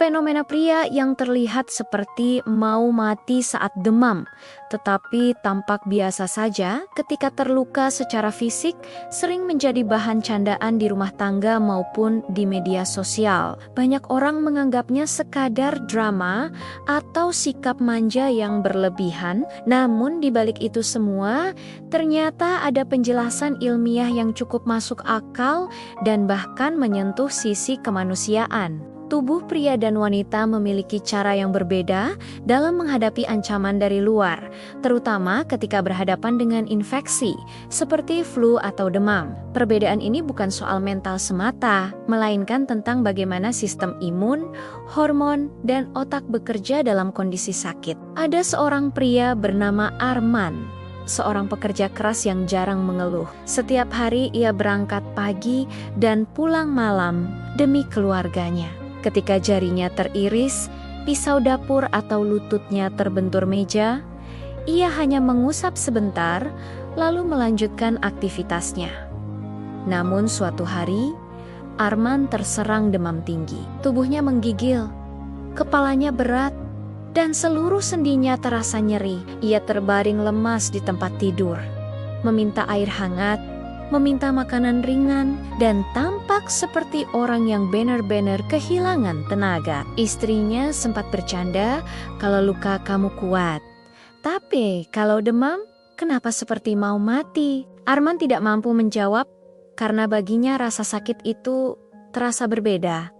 Fenomena pria yang terlihat seperti mau mati saat demam, tetapi tampak biasa saja ketika terluka secara fisik, sering menjadi bahan candaan di rumah tangga maupun di media sosial. Banyak orang menganggapnya sekadar drama atau sikap manja yang berlebihan, namun di balik itu semua, ternyata ada penjelasan ilmiah yang cukup masuk akal dan bahkan menyentuh sisi kemanusiaan. Tubuh pria dan wanita memiliki cara yang berbeda dalam menghadapi ancaman dari luar, terutama ketika berhadapan dengan infeksi, seperti flu atau demam. Perbedaan ini bukan soal mental semata, melainkan tentang bagaimana sistem imun, hormon, dan otak bekerja dalam kondisi sakit. Ada seorang pria bernama Arman, seorang pekerja keras yang jarang mengeluh. Setiap hari ia berangkat pagi dan pulang malam demi keluarganya. Ketika jarinya teriris, pisau dapur atau lututnya terbentur meja, ia hanya mengusap sebentar, lalu melanjutkan aktivitasnya. Namun suatu hari, Arman terserang demam tinggi. Tubuhnya menggigil, kepalanya berat, dan seluruh sendinya terasa nyeri. Ia terbaring lemas di tempat tidur, meminta air hangat, meminta makanan ringan, dan tampak seperti orang yang benar-benar kehilangan tenaga. Istrinya sempat bercanda, kalau luka kamu kuat. Tapi kalau demam, kenapa seperti mau mati? Arman tidak mampu menjawab, karena baginya rasa sakit itu terasa berbeda,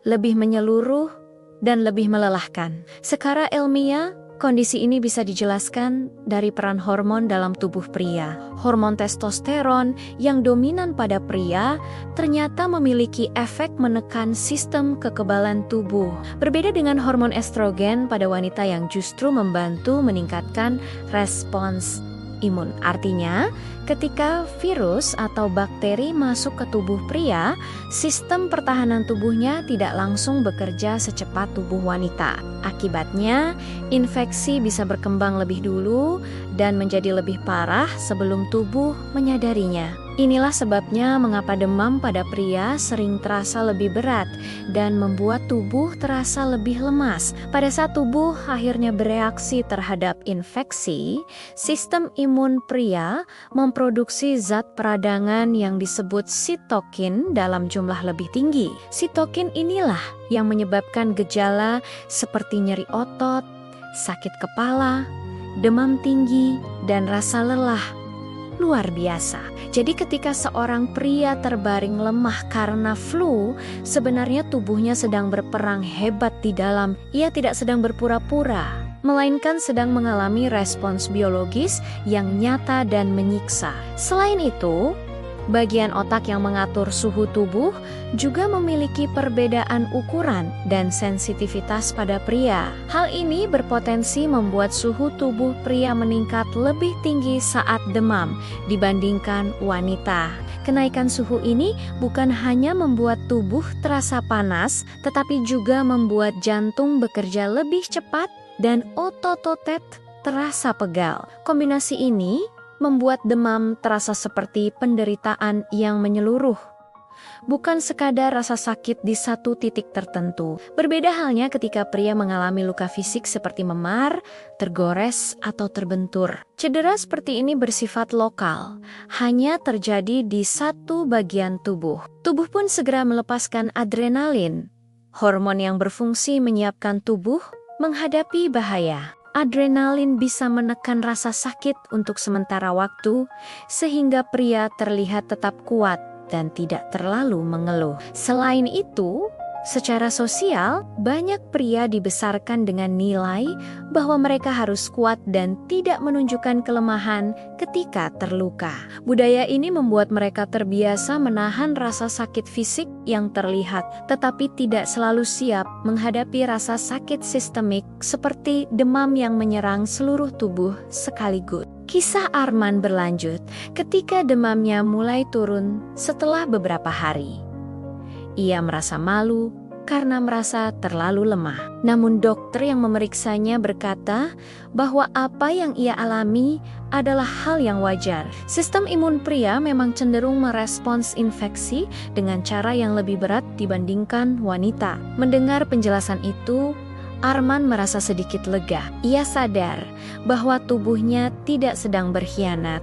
lebih menyeluruh, dan lebih melelahkan. Secara ilmiah, kondisi ini bisa dijelaskan dari peran hormon dalam tubuh pria. Hormon testosteron yang dominan pada pria ternyata memiliki efek menekan sistem kekebalan tubuh. Berbeda dengan hormon estrogen pada wanita yang justru membantu meningkatkan respons imun. Artinya, ketika virus atau bakteri masuk ke tubuh pria, sistem pertahanan tubuhnya tidak langsung bekerja secepat tubuh wanita. Akibatnya, infeksi bisa berkembang lebih dulu dan menjadi lebih parah sebelum tubuh menyadarinya. Inilah sebabnya mengapa demam pada pria sering terasa lebih berat dan membuat tubuh terasa lebih lemas. Pada saat tubuh akhirnya bereaksi terhadap infeksi, sistem imun pria memproduksi zat peradangan yang disebut sitokin dalam jumlah lebih tinggi. Sitokin inilah yang menyebabkan gejala seperti nyeri otot, sakit kepala, demam tinggi, dan rasa lelah luar biasa. Jadi ketika seorang pria terbaring lemah karena flu, sebenarnya tubuhnya sedang berperang hebat di dalam. Ia tidak sedang berpura-pura, melainkan sedang mengalami respons biologis yang nyata dan menyiksa. Selain itu, bagian otak yang mengatur suhu tubuh juga memiliki perbedaan ukuran dan sensitivitas pada pria. Hal ini berpotensi membuat suhu tubuh pria meningkat lebih tinggi saat demam dibandingkan wanita. Kenaikan suhu ini bukan hanya membuat tubuh terasa panas, tetapi juga membuat jantung bekerja lebih cepat dan otot-otot terasa pegal. Kombinasi ini membuat demam terasa seperti penderitaan yang menyeluruh, bukan sekadar rasa sakit di satu titik tertentu. Berbeda halnya ketika pria mengalami luka fisik seperti memar, tergores, atau terbentur. Cedera seperti ini bersifat lokal, hanya terjadi di satu bagian tubuh. Tubuh pun segera melepaskan adrenalin, hormon yang berfungsi menyiapkan tubuh menghadapi bahaya. Adrenalin bisa menekan rasa sakit untuk sementara waktu, sehingga pria terlihat tetap kuat dan tidak terlalu mengeluh. Selain itu, secara sosial, banyak pria dibesarkan dengan nilai bahwa mereka harus kuat dan tidak menunjukkan kelemahan ketika terluka. Budaya ini membuat mereka terbiasa menahan rasa sakit fisik yang terlihat, tetapi tidak selalu siap menghadapi rasa sakit sistemik seperti demam yang menyerang seluruh tubuh sekaligus. Kisah Arman berlanjut ketika demamnya mulai turun setelah beberapa hari. Ia merasa malu karena merasa terlalu lemah. Namun dokter yang memeriksanya berkata bahwa apa yang ia alami adalah hal yang wajar. Sistem imun pria memang cenderung merespons infeksi dengan cara yang lebih berat dibandingkan wanita. Mendengar penjelasan itu, Arman merasa sedikit lega. Ia sadar bahwa tubuhnya tidak sedang berkhianat,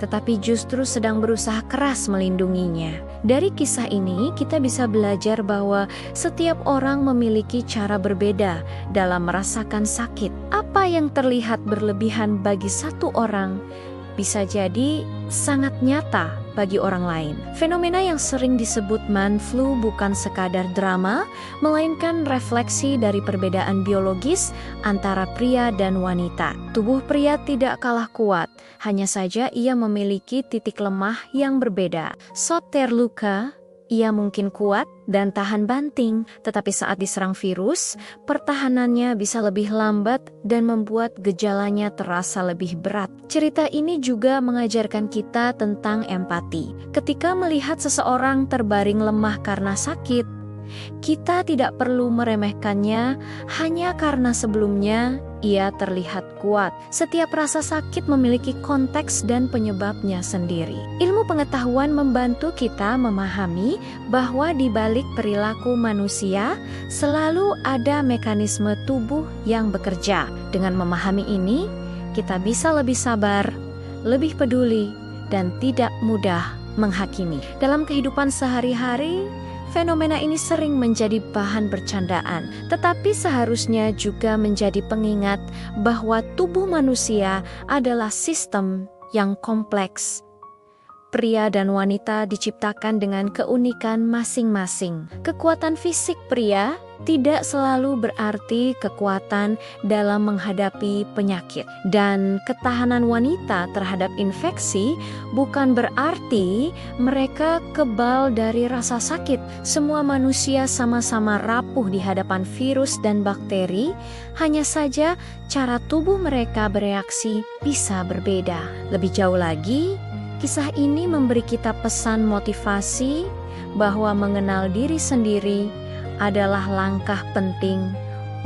tetapi justru sedang berusaha keras melindunginya. Dari kisah ini, kita bisa belajar bahwa setiap orang memiliki cara berbeda dalam merasakan sakit. Apa yang terlihat berlebihan bagi satu orang bisa jadi sangat nyata bagi orang lain. Fenomena yang sering disebut man flu bukan sekadar drama, melainkan refleksi dari perbedaan biologis antara pria dan wanita. Tubuh pria tidak kalah kuat, hanya saja ia memiliki titik lemah yang berbeda. Saat terluka, ia mungkin kuat dan tahan banting, tetapi saat diserang virus, pertahanannya bisa lebih lambat dan membuat gejalanya terasa lebih berat. Cerita ini juga mengajarkan kita tentang empati. Ketika melihat seseorang terbaring lemah karena sakit, kita tidak perlu meremehkannya hanya karena sebelumnya ia terlihat kuat. Setiap rasa sakit memiliki konteks dan penyebabnya sendiri. Ilmu pengetahuan membantu kita memahami bahwa di balik perilaku manusia selalu ada mekanisme tubuh yang bekerja. Dengan memahami ini, kita bisa lebih sabar, lebih peduli, dan tidak mudah menghakimi. Dalam kehidupan sehari-hari, fenomena ini sering menjadi bahan bercandaan, tetapi seharusnya juga menjadi pengingat bahwa tubuh manusia adalah sistem yang kompleks. Pria dan wanita diciptakan dengan keunikan masing-masing. Kekuatan fisik pria tidak selalu berarti kekuatan dalam menghadapi penyakit. Dan ketahanan wanita terhadap infeksi bukan berarti mereka kebal dari rasa sakit. Semua manusia sama-sama rapuh di hadapan virus dan bakteri, hanya saja cara tubuh mereka bereaksi bisa berbeda. Lebih jauh lagi, kisah ini memberi kita pesan motivasi bahwa mengenal diri sendiri adalah langkah penting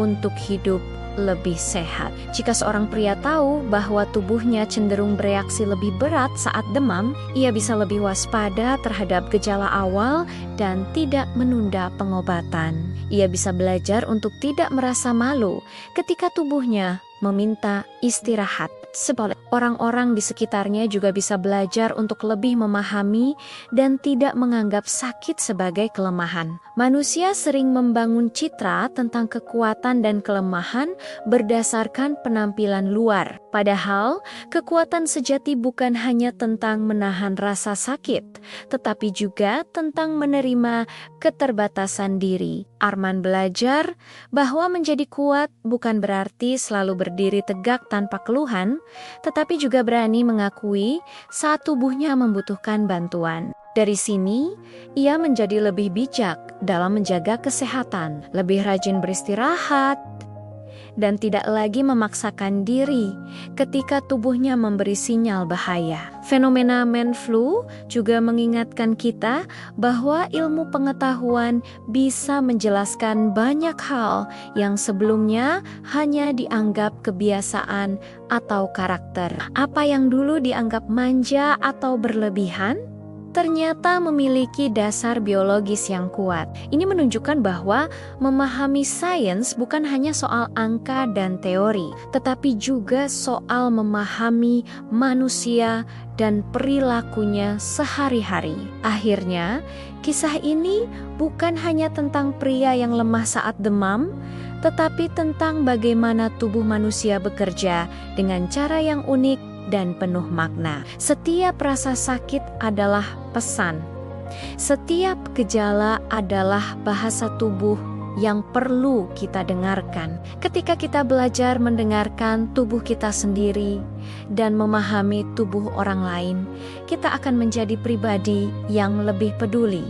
untuk hidup lebih sehat. Jika seorang pria tahu bahwa tubuhnya cenderung bereaksi lebih berat saat demam, ia bisa lebih waspada terhadap gejala awal dan tidak menunda pengobatan. Ia bisa belajar untuk tidak merasa malu ketika tubuhnya meminta istirahat. Sebaliknya, orang-orang di sekitarnya juga bisa belajar untuk lebih memahami dan tidak menganggap sakit sebagai kelemahan. Manusia sering membangun citra tentang kekuatan dan kelemahan berdasarkan penampilan luar. Padahal, kekuatan sejati bukan hanya tentang menahan rasa sakit, tetapi juga tentang menerima keterbatasan diri. Arman belajar bahwa menjadi kuat bukan berarti selalu berdiri tegak tanpa keluhan, tetapi juga berani mengakui saat tubuhnya membutuhkan bantuan. Dari sini, ia menjadi lebih bijak dalam menjaga kesehatan, lebih rajin beristirahat, dan tidak lagi memaksakan diri ketika tubuhnya memberi sinyal bahaya. Fenomena man flu juga mengingatkan kita bahwa ilmu pengetahuan bisa menjelaskan banyak hal yang sebelumnya hanya dianggap kebiasaan atau karakter. Apa yang dulu dianggap manja atau berlebihan, ternyata memiliki dasar biologis yang kuat. Ini menunjukkan bahwa memahami sains bukan hanya soal angka dan teori, tetapi juga soal memahami manusia dan perilakunya sehari-hari. Akhirnya, kisah ini bukan hanya tentang pria yang lemah saat demam, tetapi tentang bagaimana tubuh manusia bekerja dengan cara yang unik dan penuh makna. Setiap rasa sakit adalah pesan. Setiap gejala adalah bahasa tubuh yang perlu kita dengarkan. Ketika kita belajar mendengarkan tubuh kita sendiri dan memahami tubuh orang lain, kita akan menjadi pribadi yang lebih peduli,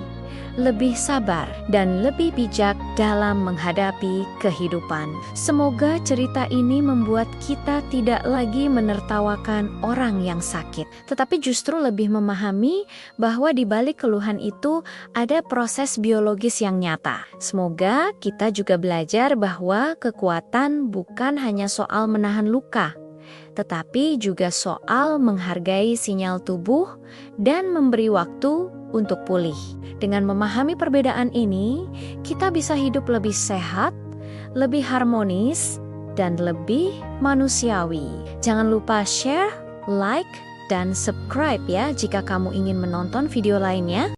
lebih sabar, dan lebih bijak dalam menghadapi kehidupan. Semoga cerita ini membuat kita tidak lagi menertawakan orang yang sakit, tetapi justru lebih memahami bahwa di balik keluhan itu ada proses biologis yang nyata. Semoga kita juga belajar bahwa kekuatan bukan hanya soal menahan luka, tetapi juga soal menghargai sinyal tubuh dan memberi waktu untuk pulih. Dengan memahami perbedaan ini, kita bisa hidup lebih sehat, lebih harmonis, dan lebih manusiawi. Jangan lupa share, like, dan subscribe ya jika kamu ingin menonton video lainnya.